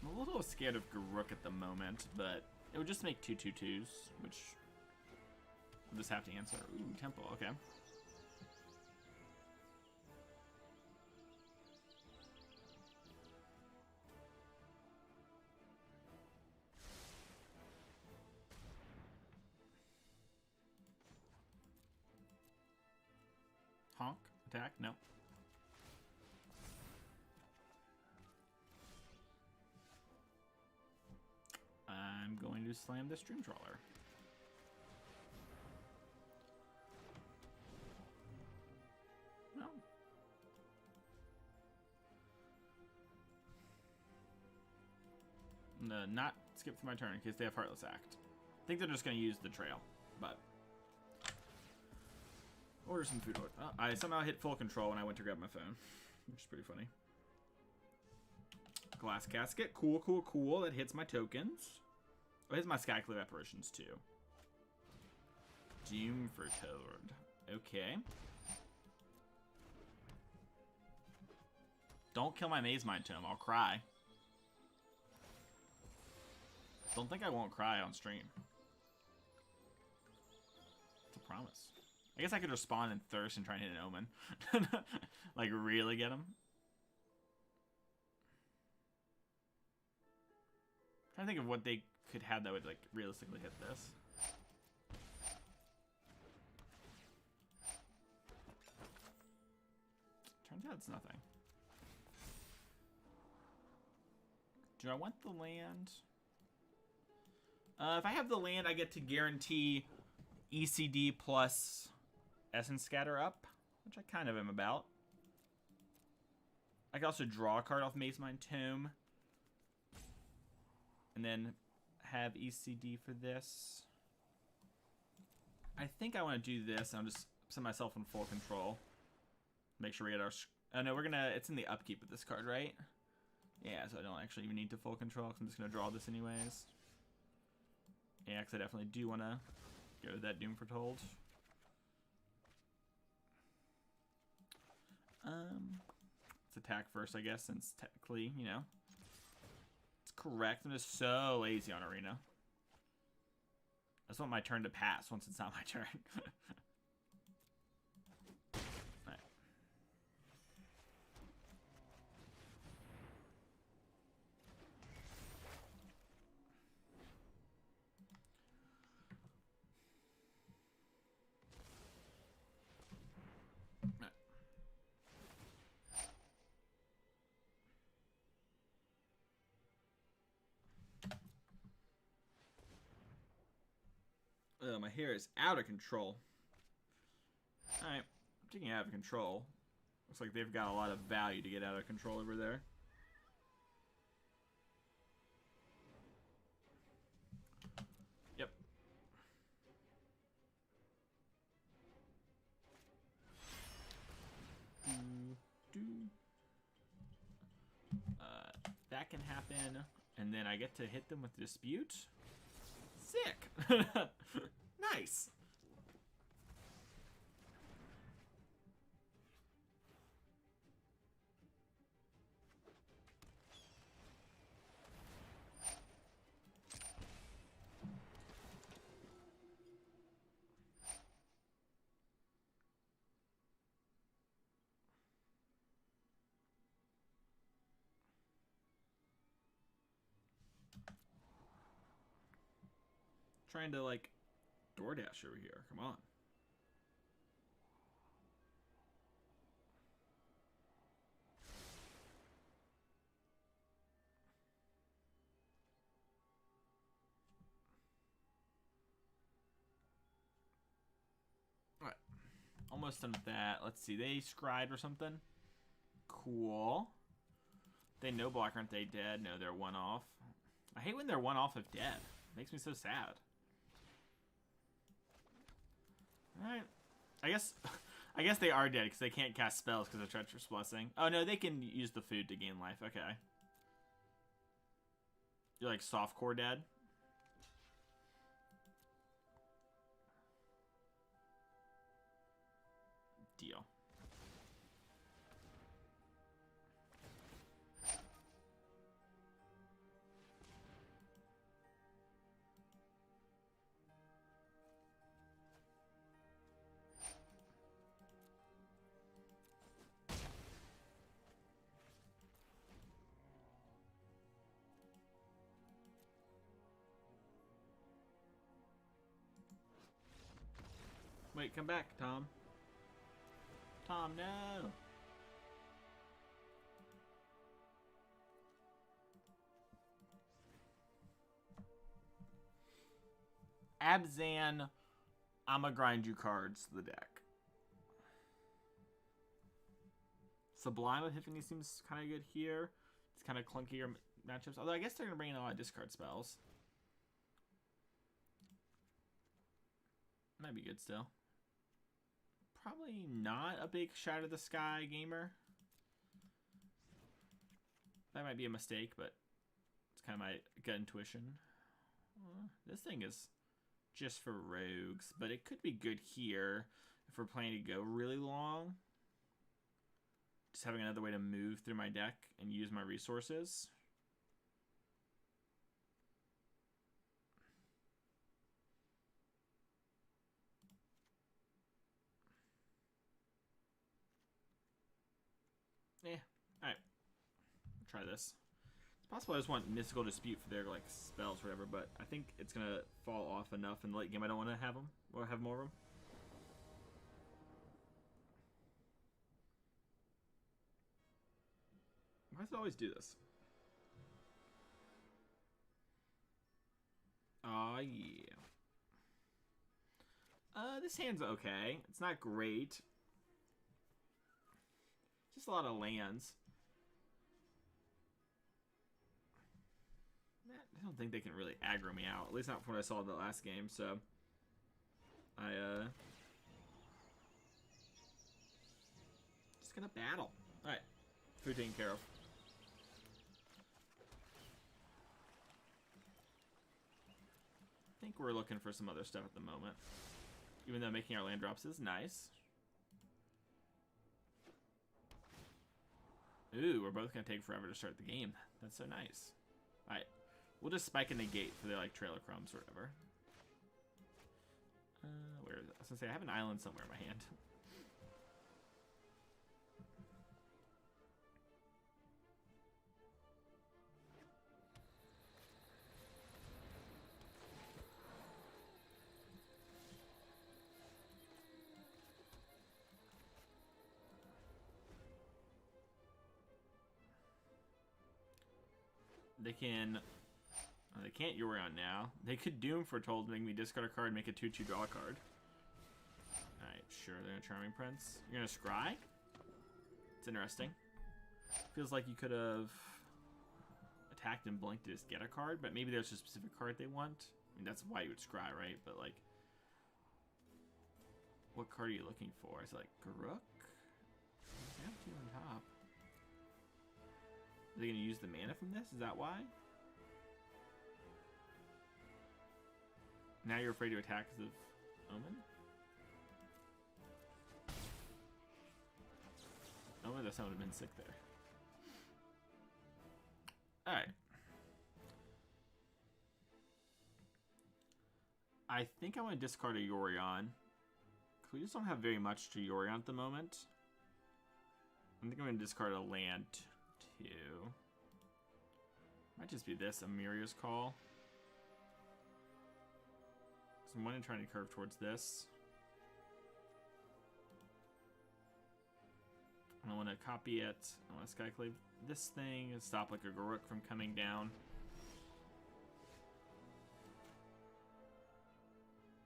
I'm a little scared of Garruk at the moment, but it would just make 2/2/2s, which we'll just have to answer. Ooh, Temple, okay. Honk, attack, no. I'm going to slam this Dream Trawler. Well. No, not skip through my turn in case they have Heartless Act. I think they're just going to use the trail, but. Order some food. I somehow hit full control when I went to grab my phone, which is pretty funny. Glass Casket. Cool, cool, cool. That hits my tokens. Oh, it hits my Skyclave Apparitions, too. Doom for Toad. Okay. Don't kill my Maze Mind Tome. I'll cry. Don't think I won't cry on stream. It's a promise. I guess I could respond in Thirst and try and hit an Omen. Like, really get him. Trying to think of what they could have that would like realistically hit this. Turns out it's nothing. Do I want the land? If I have the land, I get to guarantee ECD plus Essence Scatter up, which I kind of am about. I can also draw a card off Maze Mine Tome. And then have ECD for this. I think I want to do this, and I'll just set myself in full control. Make sure we get our... Oh, no, we're going to... It's in the upkeep of this card, right? Yeah, so I don't actually even need to full control, because I'm just going to draw this anyways. Yeah, because I definitely do want to go to that Doom Foretold. Let's attack first, I guess, since technically, you know, it's correct. I'm just so lazy on Arena. I just want my turn to pass once it's not my turn. Alright. My hair is out of control. Alright, taking it out of control. Looks like they've got a lot of value to get out of control over there. Yep. That can happen, and then I get to hit them with Dispute. Sick! Nice! Trying to, like, DoorDash over here. Come on. Alright. Almost done with that. Let's see. They scribed or something. Cool. They no block, aren't they dead? No, they're one off. I hate when they're one off of dead. Makes me so sad. Alright. I guess they are dead because they can't cast spells because of Treacherous Blessing. Oh no, they can use the food to gain life. Okay. You're like softcore dead? Deal. Wait, come back, Tom. Tom, no! Abzan, I'ma grind you cards to the deck. Sublime Epiphany seems kind of good here. It's kind of clunkier matchups. Although I guess they're going to bring in a lot of discard spells. Might be good still. Probably not a big shot of the sky gamer. That might be a mistake, but it's kind of my gut intuition. This thing is just for rogues, but it could be good here if we're planning to go really long. Just having another way to move through my deck and use my resources. Yeah, alright. Try this. possible I just want Mystical Dispute for their like spells or whatever, but I think it's gonna fall off enough in the late game. I don't want to have them or have more of them. Why does it always do this? Oh yeah. This hand's okay. It's not great. Just a lot of lands. I don't think they can really aggro me out. At least not from what I saw in the last game, so I just gonna battle. Alright. Food taken care of. I think we're looking for some other stuff at the moment. Even though making our land drops is nice. Ooh, we're both gonna take forever to start the game. That's so nice. Alright. We'll just spike and negate for the like trailer crumbs or whatever. Where is it? I was gonna say I have an island somewhere in my hand. They can. Oh, they can't Yorion now. They could Doom Foretold, make me discard a card, make a 2/2 draw a card. Alright, sure, they're gonna Charming Prince. You're gonna Scry? It's interesting. Feels like you could have attacked and blinked to just get a card, but maybe there's a specific card they want. I mean, that's why you would Scry, right? But, like, what card are you looking for? Is it like Garuk? They have two on top. Are they going to use the mana from this? Is that why? Now you're afraid to attack because of Omen? Omen, that sound would have been sick there. Alright. I think I want to discard a Yorion. We just don't have very much to Yorion at the moment. I think I'm going to discard a land too. Might just be this, Amiria's Call. So I'm going to try to curve towards this. And I want to copy it. I want to Skyclave this thing and stop like a Garuk from coming down.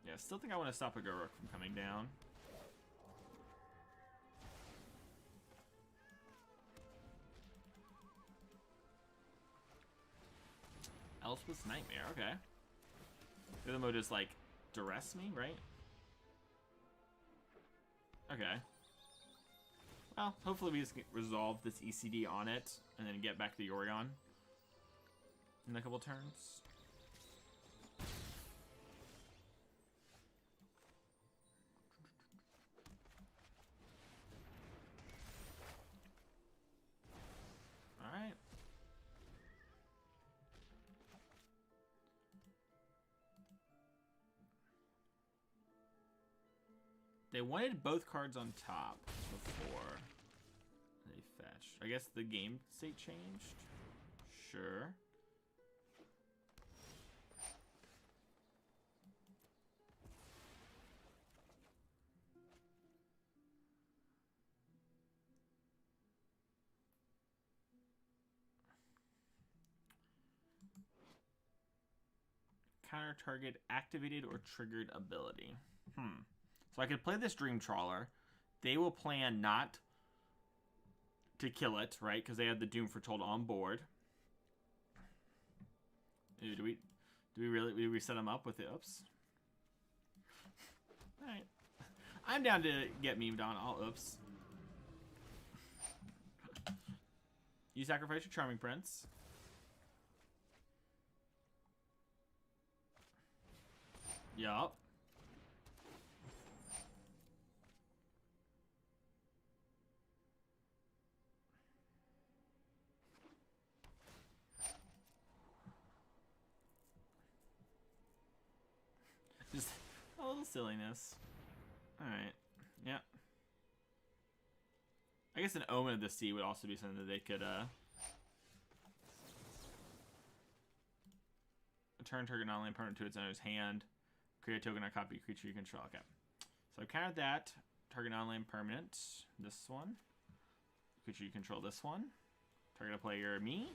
Yeah, still think I want to stop a Garuk from coming down. Elspeth's Nightmare, okay. The other mode is like duress me, right? Okay. Well, hopefully we just resolve this ECD on it and then get back to Yorion in a couple turns. Alright. They wanted both cards on top before they fetched. I guess the game state changed? Sure. Counter target activated or triggered ability. So I could play this Dream Trawler. They will plan not to kill it, right? Because they have the Doom Foretold on board. Ooh, do we really set them up with the oops? Alright. I'm down to get memed on. I'll oops. You sacrifice your Charming Prince. Yup. Just a little silliness. Alright. Yeah. I guess an Omen of the Sea would also be something that they could Return target non-land permanent to its owner's hand. Create a token or copy creature you control. Okay. So I countered that. Target non-land permanent. This one. Creature you control this one. Target a player, me.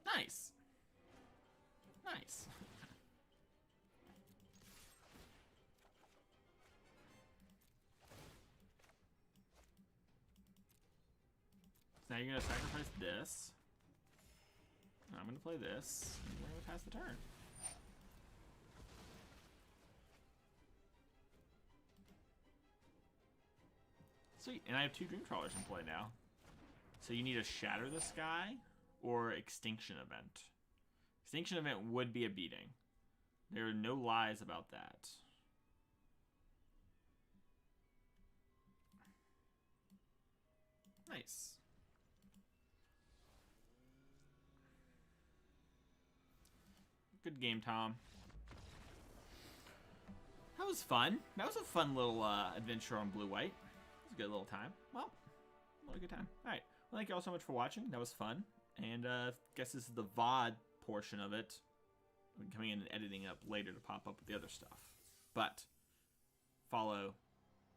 Nice. Nice. So now you're going to sacrifice this. And I'm going to play this. And we're going to pass the turn. Sweet. And I have 2 Dream Trawlers in play now. So you need to Shatter the Sky or Extinction Event. Extinction Event would be a beating. There are no lies about that. Nice. Good game, Tom. That was fun. That was a fun little adventure on Blue-White. It was a good little time. Well, what a good time. All right. Well, thank you all so much for watching. That was fun. And I guess this is the VOD portion of it. I'm coming in and editing it up later to pop up with the other stuff. But follow,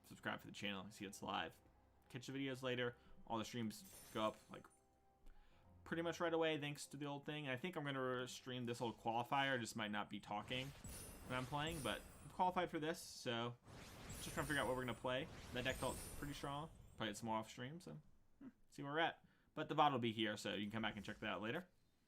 subscribe for the channel, see it's live. Catch the videos later. All the streams go up like pretty much right away thanks to the old thing. And I think I'm going to stream this old qualifier. I just might not be talking when I'm playing, but I'm qualified for this, so just trying to figure out what we're going to play. That deck felt pretty strong. Probably get some more off stream, so see where we're at. But the VOD will be here, so you can come back and check that out later.